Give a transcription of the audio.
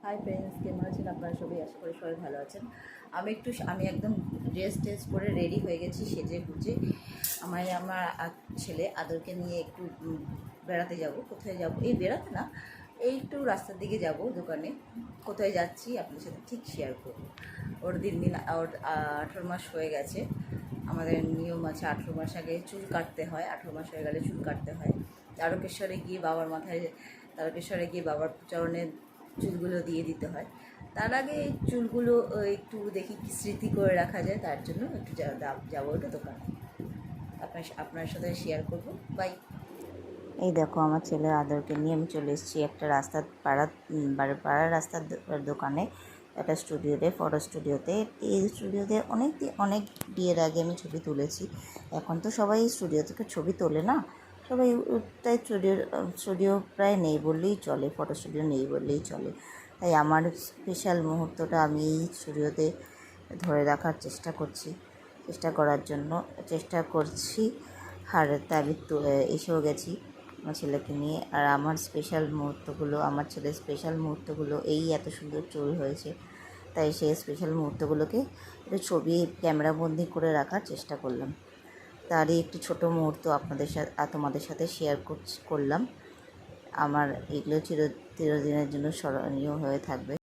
Hi friends, কেমন আছেন আপনারা সবাই? আশা করি সবাই ভালো আছেন। আমি একদম ড্রেস পরে রেডি হয়ে গেছি, সেজে গুজে। আমার ছেলে আদরকে নিয়ে একটু বেড়াতে যাব। কোথায় যাব? এই বেড়াতে না, এই একটু রাস্তার দিকে যাব দোকানে। কোথায় যাচ্ছি আপনাদের সাথে ঠিক শেয়ার করব। ওর ওর 18 মাস হয়ে গেছে। আমাদের নিয়ম আছে 18 মাস আগে চুল কাটতে হয়, 18 মাস হয়ে গেলে চুল কাটতে হয়। তারকেশ্বরে গিয়ে বাবার চরণে চুলগুলো দিয়ে দিতে হয়। তার আগে চুলগুলো একটু দেখি কি স্মৃতি করে রাখা যায়, তার জন্য একটু যাবো একটু দোকানে। আপনার সাথে শেয়ার করব। বাই। এই দেখো, আমার ছেলে আদরকে নিয়ে আমি চলে এসেছি একটা পাড়ার রাস্তার দোকানে, একটা স্টুডিওতে, ফটো স্টুডিওতে। এই স্টুডিওতে অনেক বিয়ের আগে আমি ছবি তুলেছি। এখন তো সবাই স্টুডিও থেকে ছবি তোলে না, সবাই তাই স্টুডিও প্রায় নেই বললেই চলে, ফটো স্টুডিও নেই বললেই চলে। তাই আমার স্পেশাল মুহূর্তটা আমি এই স্টুডিওতে ধরে রাখার চেষ্টা করছি। আর তাই আমি এসেও গেছি আমার ছেলেকে নিয়ে। আর আমার ছেলের স্পেশাল মুহূর্তগুলো এই এত সুন্দর চুল হয়েছে, তাই সেই স্পেশাল মুহূর্তগুলোকে একটু ছবি ক্যামেরাবন্দি করে রাখার চেষ্টা করলাম। তারই একটি ছোট মুহূর্ত তোমাদের সাথে শেয়ার করলাম। আমার এগুলো চিরদিনের জন্য স্মরণীয় হয়ে থাকবে।